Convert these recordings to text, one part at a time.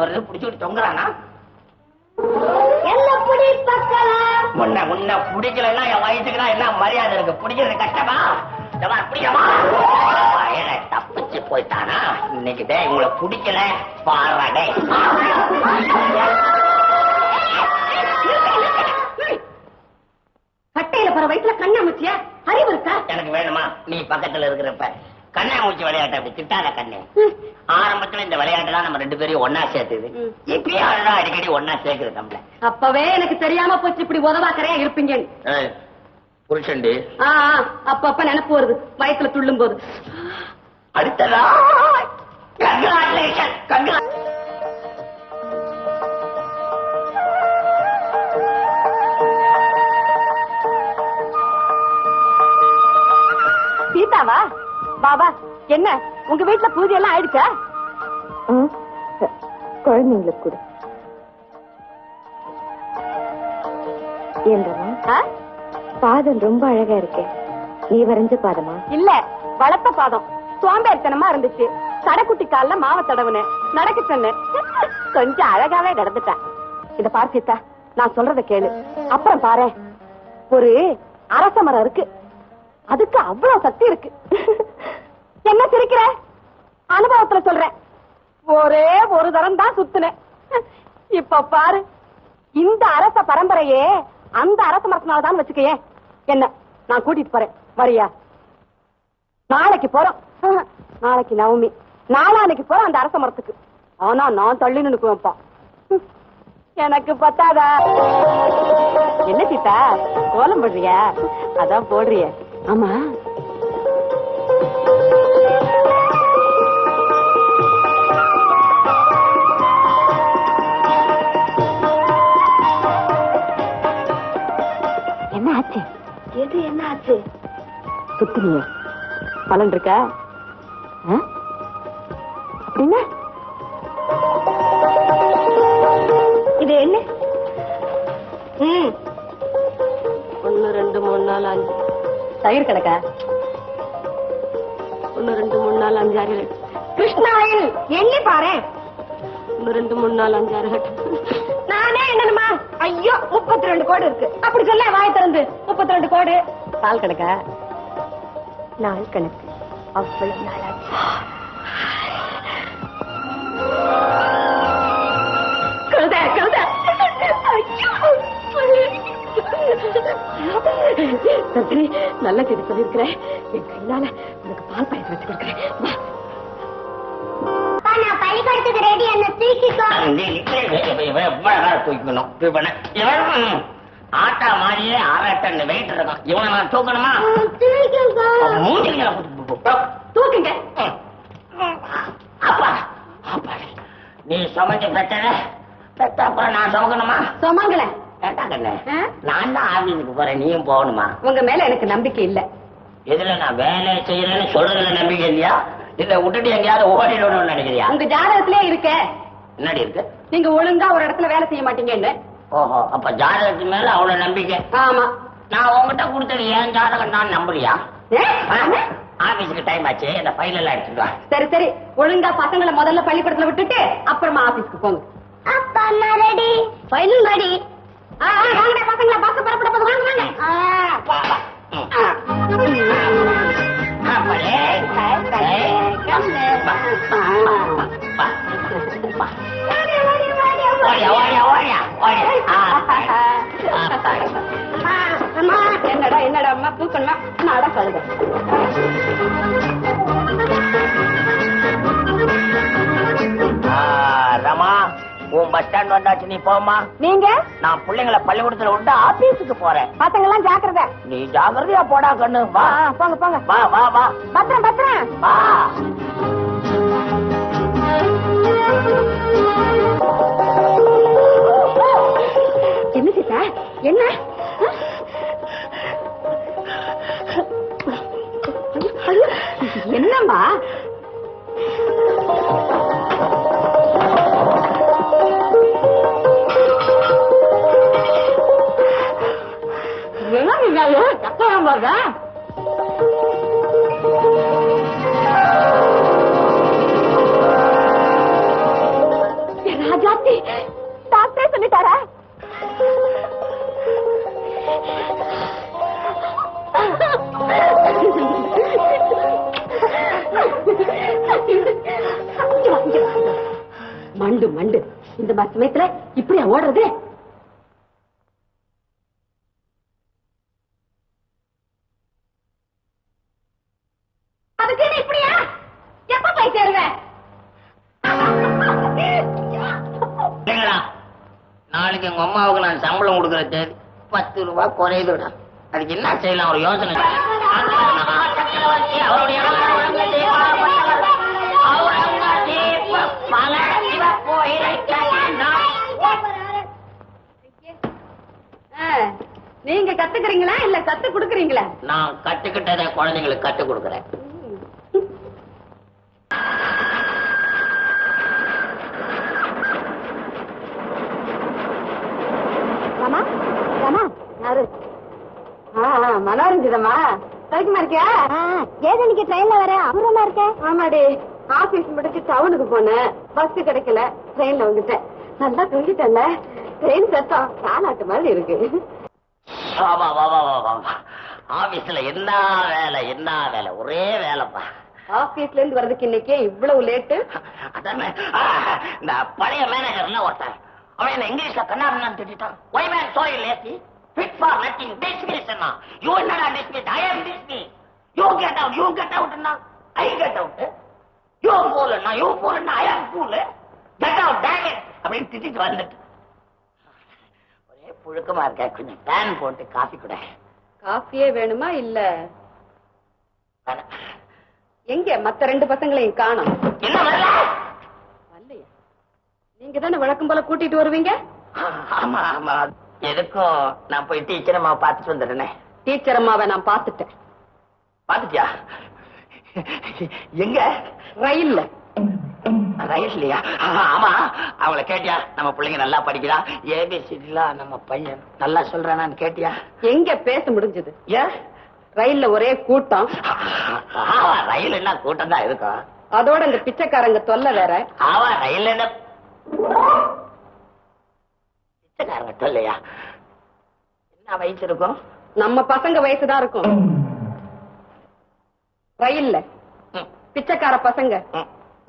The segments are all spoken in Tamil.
வருது, புடிச்சுட்டு தொங்குறானா? முன்ன பிடிக்கலன்னா என் வயசுக்கு தான் என்ன மரியாதை இருக்கு? பிடிக்கிறது கஷ்டமா? பிடிக்கமா? தப்பிச்சு போயிட்டானா? இன்னைக்கு உங்களை பிடிக்கல பாராடே. கட்டையில போற வயசுல கண்ணாமூச்சியா? அறிவு இருக்கா? எனக்கு வேணுமா? நீ பக்கத்துல இருக்கிறப்ப கண்ணாமூச்சி விளையாட்டு அப்படி திட்டாத கண்ணு. ஆரம்பத்துல இந்த விளையாட்டு தான் நம்ம 2 பேரையும் ஒன்னா சேர்த்துது. இப்பயே அடிக்கடி ஒன்னா சேர்க்குது நம்மள. அப்பவே எனக்கு தெரியாம போச்சு இப்படி உதவாக்கறையா இருப்பீங்க. புருஷன்டி அப்பப்ப நினைப்பு வருது வயசுல துள்ளும் போது. அடுத்ததா சீதாவா? பாபா என்ன உங்க வீட்டுல பூஜை எல்லாம் ஆயிடுச்சா? குழந்தைங்களுக்கு கூட ஏன்றமா பாதம் ரொம்ப அழகா இருக்கு. நீ வரைஞ்ச பாதமா? இல்ல, வளர்த்த பாதம். சோம்பேறித்தனமா இருந்துச்சு. கடைக்குட்டி கால்ல மாவை தடவுன நடக்க சொன்ன. கொஞ்சம் அழகாவே நடந்துட்டேன். இத பாரு சீதா, நான் சொல்றத கேளு, அப்புறம் பாரு. ஒரு அரச மரம் இருக்கு, அதுக்கு அவ்வளவு சக்தி இருக்கு. என்ன சிரிக்கிற? அனுபவத்துல சொல்றேன். ஒரே ஒரு தரம் தான் சுத்துனேன். இப்ப பாரு, இந்த அரச பரம்பரையே அந்த அரச மரத்தினால்தான் வச்சுக்கையே. என்ன நான் கூட்டிட்டு போறேன், வரியா? நாளைக்கு போறோம். நாளைக்கு நவமி, நாளானைக்கு போறோம் அந்த அரச மரத்துக்கு. ஆனா நான் தள்ளி நினைக்குவேன்ப்பா. எனக்கு பத்தாதா? என்ன சீதா கோலம் போடுறியா? அதான் போடுறிய. ஆமா, என்ன ஆச்சு? எது என்ன ஆச்சு? சுத்தினிய பலன் இருக்கா? அப்படின்னா இது என்ன? 1 2 3 4 5 தயிர் கணக்கா? 1 2 3 4 5 6 7 கிருஷ்ணாயில் எண்ணி பாரு. 1 2 3 4 5 6 8 நானே என்னமா? ஐயோ 32 கோடு இருக்கு. அப்படி சொல்ல வாய் திறந்து 32 கோடு. பால் கணக்கா? நாள் கணக்கு. அவ்வளவு நாளாச்சு. கழுத கழுத. சரி, நல்ல செய்தி சொல்லிருக்கிறேன். என் கையால உனக்கு பால் பாயசம் வச்சு கொடுக்கிறேன். பள்ளிக்கூடத்துக்கு ரெடி. என்ன தூக்கணும். ஆட்டா மாதிரியே 6 டன் வெயிட் இருக்கும். இவனை நான் தூக்கணுமா? தூக்குங்க. அப்பா அப்பா, நீ சமைக்க பெற்ற அப்புறம் நான் சுமக்கணுமா? சுமங்கல நான் தான் ஆபீஸுக்கு போறேன், நீயும் போகணுமா? உங்க மேல எனக்கு நம்பிக்கை இல்ல. எதுல நான் வேலை செய்யறேன்னு சொல்றதுல நம்பிக்கை இல்லையா? இல்ல விட்டுட்டு எங்கேயாவது ஓடிடணும்னு நினைக்கிறியா? உங்க ஜாதகத்திலே இருக்க. என்னடி இருக்கு? நீங்க ஒழுங்கா ஒரு இடத்துல வேலை செய்ய மாட்டீங்கன்னு. ஓஹோ, அப்ப ஜாதகத்து மேல அவ்வளவு நம்பிக்கை? ஆமா. நான் உங்ககிட்ட கொடுத்தது ஏன் ஜாதகம் தான் நம்புறியா? ஆபீஸுக்கு டைம் ஆச்சு, இந்த ஃபைல் எல்லாம் எடுத்துட்டு வா. சரி சரி, ஒழுங்கா பசங்களை முதல்ல பள்ளிக்கூடத்துல விட்டுட்டு அப்புறமா ஆபீஸ்க்கு போங்க. அப்பா நான் ரெடி. ஃபைலும் ரெடி. வாங்கடா பசங்களா, பஸ் பரப்பட போது வாங்க வாங்க. என்னடா என்னடா அம்மா தூக்கணுமா? நாடா கழுத. ரமா, உன் பஸ் ஸ்டாண்ட் வந்தாச்சு, நீ போமா. நீங்க? நான் பிள்ளைங்களை பள்ளிக்கூடத்துல விட்டு ஆபீஸுக்கு போறேன். பசங்க எல்லாம் ஜாக்கிரதை. நீ ஜாக்கிரதையா போடா கண்ணு. வா போங்க போங்க. வா வா வா. பத்திரம் பத்திரம். வா. என்ன சீதா? என்ன என்னம்மா? டாக்டரே சொல்லிட்டாரா? மண்டு மண்டு இந்த மாதிரி சமயத்துல இப்படியா ஓடுறது? அதுக்கு இப்படியா எப்ப போய் சேருவேன்? நாளைக்கு எங்க அம்மாவுக்கு நான் சம்பளம் கொடுக்குற தேதி 10 ரூபாய் குறையுதுடா. அதுக்கு என்ன செய்யலாம் ஒரு யோசனை. நீங்க கத்துக்கிறீங்களா இல்ல கத்து கொடுக்கறீங்களா? நான் கத்துக்கிட்டதை குழந்தைங்களுக்கு கத்து கொடுக்கறேன். மாமா மாமா யாரு? மனோரஞ்சிதமா சௌக்கியமா இருக்கியா? ஏதோ இன்னைக்கு ட்ரெயின்ல வர அப்புறமா இருக்க? ஆமாடி, ஆபீஸ் முடிச்சு டவுனுக்கு போனேன். பஸ் கிடைக்கல, ட்ரெயின்ல வந்துட்டேன். நல்லா தூங்கிட்டேன்ல. ட்ரெயின் சத்தம் தாலாட்டு மாதிரி இருக்கு. ஆபீஸ்ல என்ன வேலை ஒரே வேலைப்பா. ஆபீஸ்ல இருந்து வர்றதுக்கு இன்னைக்கு இவ்வளவு லேட்டு? அதானே இந்த பழைய மேனேஜர்ல ஒருத்தன் அவன் என்ன இங்கிலீஷ்ல கண்ணாடினான்னு திட்டான். Why man so lazy? Fit for nothing. Dismiss Anna. You என்னடா dismiss? I am dismiss. You get out Anna. I get out. You fool Anna. I am fool. Get out, damn it. அப்படின்னு திட்டிட்டு வந்துட்டு ஒரே புழுக்கமா இருக்க. கொஞ்சம் பேன் போட்டு காஃபி கூட. காஃபியே வேணுமா இல்ல? எங்க மத்த 2 பசங்களையும் காணோம். என்ன வரல? வரலையா? நீங்க தானே வழக்கம் போல கூட்டிட்டு வருவீங்க? ஆமா ஆமா. எதுக்கும் நான் போய் டீச்சர் அம்மாவை பார்த்துட்டு வந்துடுறேன். டீச்சர் அம்மாவை நான் பார்த்துட்டேன். பாத்துட்டியா? எங்க? ரயில்ல. ரயில்லையா? ஆமா, அவங்கள கேட்டியா? நம்ம பிள்ளைங்க நல்லா படிக்கிறா, ஏபிசிடிலாம் நம்ம பையன் நல்லா சொல்றானான்னு கேட்டியா? எங்க பேச முடிஞ்சது? ஏன்? ரயில்ல ஒரே கூட்டம். ரயில் என்ன கூட்டம் தான் இருக்கும். அதோட இந்த பிச்சைக்காரங்க தொல்லை வேற. ஆவா, ரயில் என்ன பிச்சைக்காரங்க தொல்லையா? என்ன வயசு இருக்கும்? நம்ம பசங்க வயசுதான் இருக்கும். ரயில்ல பிச்சைக்கார பசங்க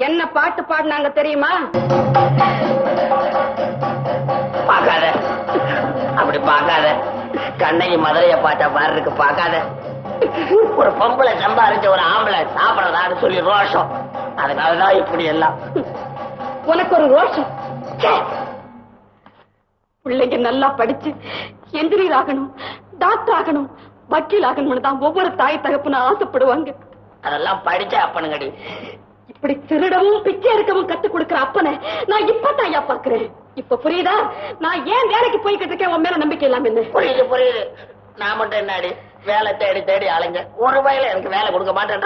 என்ன பாட்டு பாடினாங்க தெரியுமா? பாக்காத, அப்படி பாக்காத. கண்ணகி மதுரைய பாட்ட பாரு இருக்கு, பாக்காத. ஒரு பொம்பளை சம்பாரிச்ச ஒரு ஆம்பளை சாப்பிடறான்னு சொல்லி ரோஷம். அதனாலதான் இப்படி எல்லாம். உனக்கு ஒரு ரோஷம்? பிள்ளைங்க நல்லா படிச்சு என்ஜினியர் ஆகணும், டாக்டர் ஆகணும், வக்கீல் ஆகணும்னு தான் ஒவ்வொரு தாய் தகப்பனும் ஆசைப்படுவாங்க. அதெல்லாம் படிச்ச அப்பனுங்கடி. இப்படி திருடவும் பிச்சை எடுக்கவும் கத்துக் கொடுக்கிற அப்பனை நான் இப்பதான் ஐயா பாக்குறேன். இப்ப புரியுதா நான் ஏன் வேலைக்கு போய்கிட்டு இருக்கேன்? உன் மேல நம்பிக்கை இல்லாம என்ன? புரியுது. நான் மட்டும் என்னடி வேலை தேடி அலைஞ்ச ஒரு வயல எனக்கு வேலை கொடுக்க மாட்டேன்.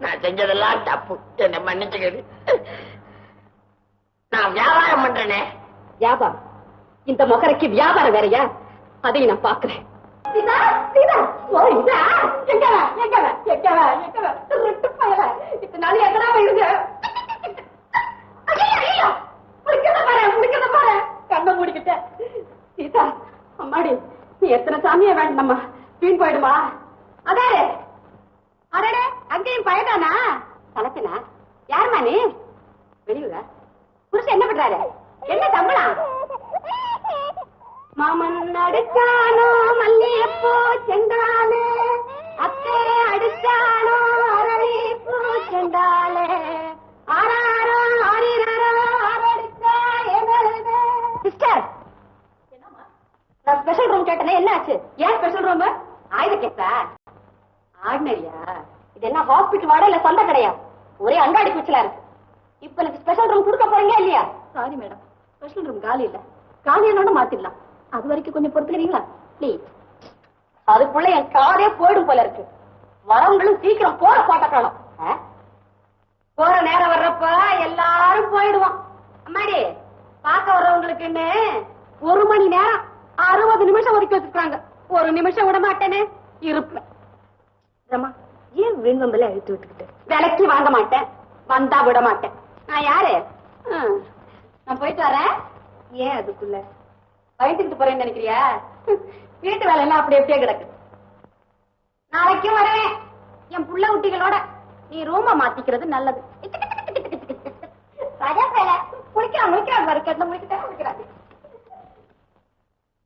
நான் செஞ்சதெல்லாம் தப்பு, என்ன மன்னிச்சுக்கடி. நான் வியாபாரம் பண்றேனே. வியாபாரம்? இந்த மொகரைக்கு வியாபாரம் வேறையா? அதையும் நான் பாக்குறேன். கண்ண மூடிக்கிட்ட சீதா, அம்மாடி நீ எத்தனை சாமியா வேண்டாமா? வீண் போயிடுமா? அதே அடடே, அங்கேயும் பயதானா? கலத்தினா யாருமா நீ? வெளியூரா? புருஷன் என்ன பண்றாரு? என்ன சம்பளம்? மாமன் அடிச்சானோ மல்லியப்பூ செண்டாலே, அத்தை அடிச்சானோ அரளி பூ செண்டாலே, ஆறாரோ ஆறினாரோ ஆரடிச்சா எங்களுது. சிஸ்டர், நான் ஸ்பெஷல் ரூம் கேட்டனே, என்ன ஆச்சு? ஏன் ஸ்பெஷல் ரூம்? ஆயுத கேட்டா? ஆர்டினரியா? இது என்ன ஹாஸ்பிட்டல் வாடா இல்ல சொந்த கடையா? ஒரே அங்காடி குச்சலா இருக்கு. இப்ப எனக்கு ஸ்பெஷல் ரூம் கொடுக்க போறீங்க இல்லையா? சாரி மேடம், ஸ்பெஷல் ரூம் காலி இல்ல. காலியானோட மாத்திடலாம். அது வரைக்கும் கொஞ்சம் பொறுத்துக்கிறீங்களா ப்ளீஸ்? அதுக்குள்ள என் காரே போயிடும் போல இருக்கு. வரவங்களும் சீக்கிரம் போற பாட்டக்கணும். போற நேரம் வர்றப்ப எல்லாரும் போயிடுவோம். அம்மாடி, பார்க்க வர்றவங்களுக்குன்னு 1 மணி நேரம் 60 நிமிஷம் ஒதுக்கி வச்சிருக்காங்க. 1 நிமிஷம் விட மாட்டேன்னு இருப்பேன். ரமா, ஏன் விரும்பல அழுத்து விட்டுக்கிட்டு? விலைக்கு வாங்க மாட்டேன், வந்தா விட மாட்டேன். நான் யாரு? நான் போயிட்டு வரேன். ஏன் அதுக்குள்ள பயந்துக்கிட்டு போறேன்னு நினைக்கிறியா? வீட்டு வேலை எல்லாம் அப்படி எப்படியே கிடக்கு. நாளைக்கும் வருவேன் என் புள்ள குட்டிகளோட. நீ ரூம மாத்திக்கிறது நல்லது. ராஜா வேலை குளிக்கிறான் பாரு, கேட்ட முடிக்கிட்டே குளிக்கிறான்.